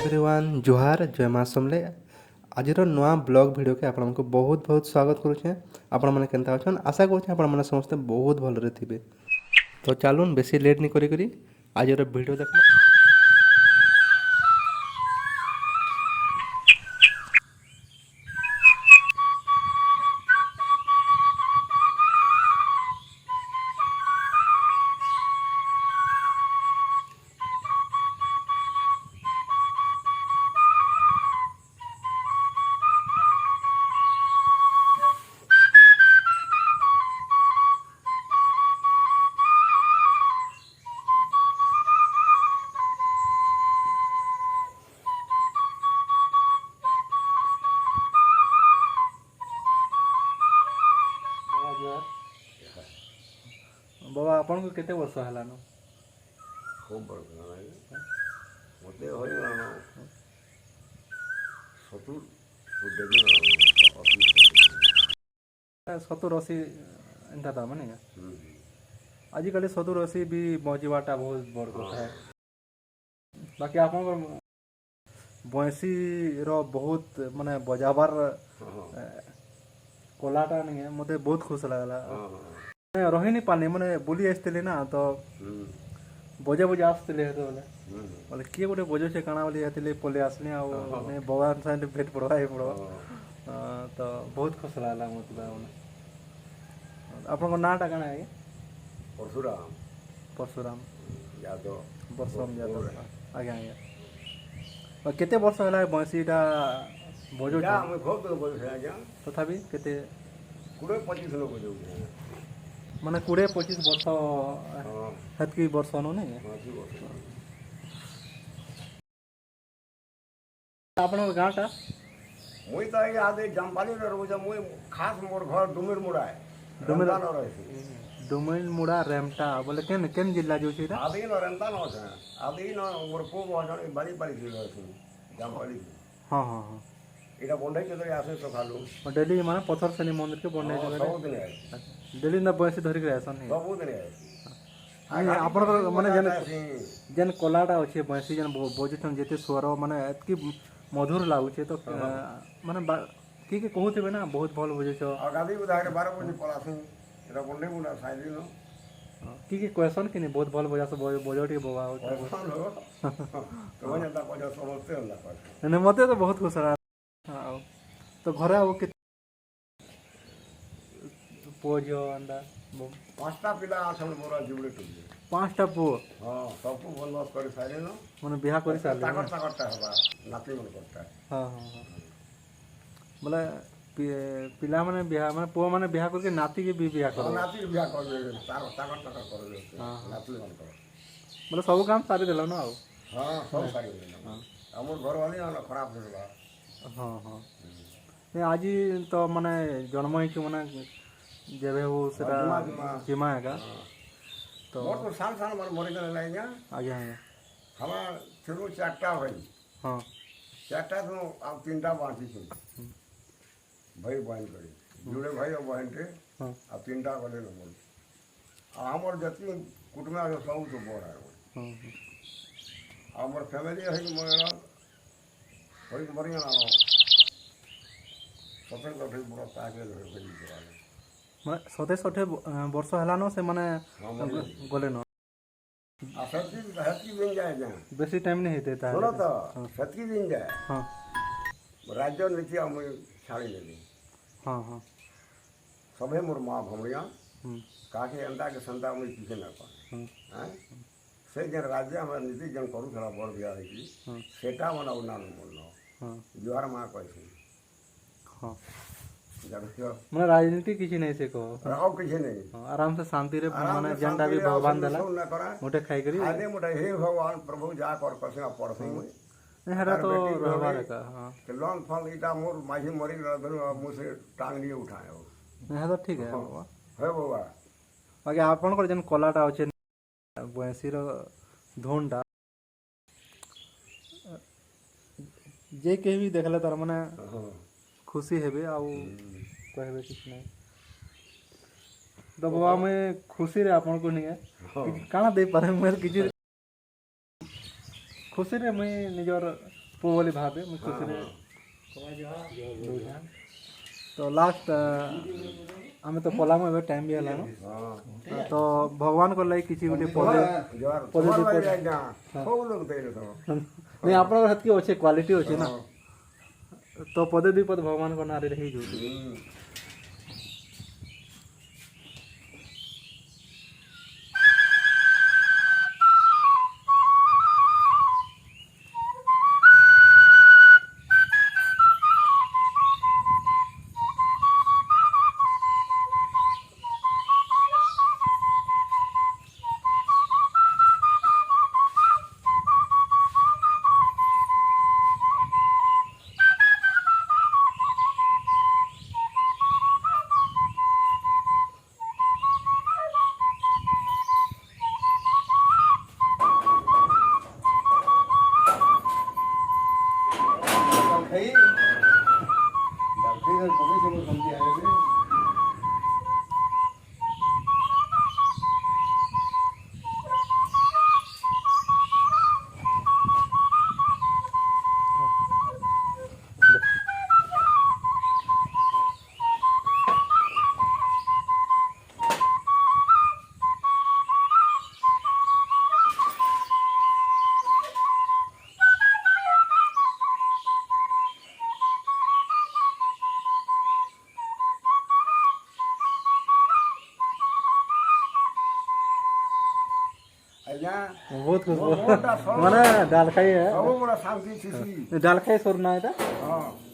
Everyone जोहार जय माँ समले आज नुआ ब्लॉग वीडियो के आपण बहुत बहुत स्वागत करुचे। आपण मैंने केनता अच्छन आशा करुचे आपण मैंने समस्ते बहुत भलरे थे। तो चलून बेसी लेट नहीं करी आज वीडियो देख। बाबा आपन को केते वर्ष हलानो? खूब वर्ष हलानी मते होइलानो 70-80 एंता था माने आजिकल 70-80 भी बजीवाटा बहुत बड़ कथा है। बाकी आपन बंसी रो बहुत माने बजाबार कोलाटा नहीं है मते बहुत खुश लागला। रही नहीं पानी मैंने बुली आसते ना तो बजे बजे आसते तो बोले किए गोटे बजे से काना बोली आते पले आसने भगवान साथ भेट पड़वा पड़ो तो बहुत खुश लागला मत आपन नाटा काना है? परशुराम परशुराम यादव परशुराम यादव आज्ञा आज्ञा केते वर्ष होला बंसीटा बजो या हम खूब तो बोल से आज्ञा तथापि केते 20-25 लोग बजो माने 20-25 वर्ष हेतकी वर्ष नो नहीं आपन गाँटा मुई तो ये आदे जमपाली रे रोज मुई खास मोर घर डुमिर मुड़ा है डुमिर न रहे डुमिर मुड़ा रेमटा बोले केन केन जिल्ला जो छै आदि न रेमटा न है आदि न मोर को बजन बारी बारी जिल्ला है जमपाली। हां हां हां एटा बंडे के तो आसे तो खालू डेली माने पत्थर शनि मंदिर के बंडे जगह सब दिन है डेली न बंसी धरि के आसन नहीं सब दिन है आपन माने जन कोलाटा अछि बंसी जन बोजथन जेते स्वर माने एतकी मधुर लागुचे तो माने की कहूथे ना बहुत भल बुझे छ आगादी उदाहरण 12 बजे पलासी एटा बंडे मुना साइली न की क्वेश्चन कि नहीं बहुत भल बजा से बजोटी बवा होता तो वने ता को समझते होला पर ने मते तो बहुत खुश रहा। हां तो घरे वो कि पोजो अंडा पांचटा पिला आसन मोरा जुबले टुले पांचटा पो हां सबको बनवास कर साइले न माने बियाह कर साले ताकत ताकतटा हबा नाती मन करता। हां हां हां बोले पिला माने बियाह माने पो माने बियाह करके नाती के भी बियाह करो नाती के बियाह कर दे ताकत ताकत कर दे नाती मन कर बोले सब काम सारी देलो ना हां सब सारी देलो हां हमर घर वाली ना खराब देला हां हां ने आज तो माने जन्म ही माने जेबे वो सेटा जिमा है का तो मोर तो साल साल मर गए लाइया आज्ञा हवा चलो चारटा भाई हां चारटा तो अब तीनटा बाकी छे भाई बहन करे जुड़े भाई और बहन के अब तीनटा गले न मोर हमर जति कुटुंब आ सब तो बड़ है हमर फैमिली है मोर होई मरिया ना सतन कठे बड़ा ताके होई माने 27-28 वर्ष हलानो से माने गले न सतकी हतकी दिन जाए जा बेसी टाइम नहीं देता है थोड़ा तो सतकी दिन जाए हां राज्य नीति हम छाड़ी ले हां हां सबे मोर माँ भमरिया काके अंडा के संता में पीछे ना पा हैं से जन राज्य हम नीति जन करू थोड़ा बड़ दिया है कि सेटा मना उना न बोलनो हां जुआर मां कहै हां जब माने राजनीति किछि नहीं से कहो राव किछि नहीं आराम से शांति रे माने झंडा भी भगवान देला मोटे खाई करी आदे मोटे हे भगवान प्रभु जा कर कसना पड़से हेरा तो रहवार का हां तो लॉन्ग फॉल इटा मोर माझी मरी रह मुंह से टांग लिए उठाए हो नहीं तो ठीक है बाबा हे बाबा बाकी आपन को जन कोलाटा होचे बंसी रो धोनटा जे के भी देखले तार माने खुशी हेबे आ कहबे किछ नहीं तो बाबा मैं खुशी रे आपन को नहीं है काना दे पारे मैं किछ खुशी रे मैं निजर ପୁଅ ବୋଲି ଭାବେ ମୁଁ ଖୁସିରେ ତ ଲାଷ୍ଟ ଆମେ ତ ପଲାମୁ ଏବେ ଟାଇମ୍ ବି ହେଲାନ ତ ଭଗବାନଙ୍କ ଲାଗି କିଛି ଗୋଟେ ପଦେ ନାଇଁ ଆପଣଙ୍କର ସେତିକି ଅଛେ କ୍ୱାଲିଟି ଅଛେ ନା ତ ପଦେ ଦୁଇ ପଦ ଭଗବାନଙ୍କ ନାଁରେ ହେଇଯାଉଛି ବହୁତ ଖୁସି ମାନେ ଡାଲ ଖାଇ ଡାଲ ଖାଇ ସରୁନା ଏଇଟା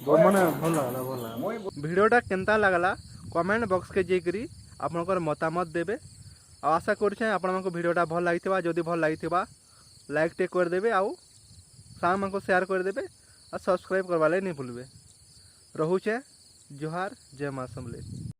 ମାନେ ଭଲ ଲାଗଲା ଭଲ ଲାଗଲା ଭିଡ଼ିଓଟା କେନ୍ତା ଲାଗଲା କମେଣ୍ଟ ବକ୍ସକେ ଯାଇକରି ଆପଣଙ୍କର ମତାମତ ଦେବେ ଆଉ ଆଶା କରୁଛେ ଆପଣମାନଙ୍କୁ ଭିଡ଼ିଓଟା ଭଲ ଲାଗିଥିବା ଯଦି ଭଲ ଲାଗିଥିବା ଲାଇକ୍ ଟେ କରିଦେବେ ଆଉ ସାଙ୍ଗମାନଙ୍କୁ ସେୟାର କରିଦେବେ ଆଉ ସବସ୍କ୍ରାଇବ୍ କରବା ଲାଗି नहीं भूलबे ରହୁଛେ ଜୁହାର ଜୟ ମା ସମଲେଇ।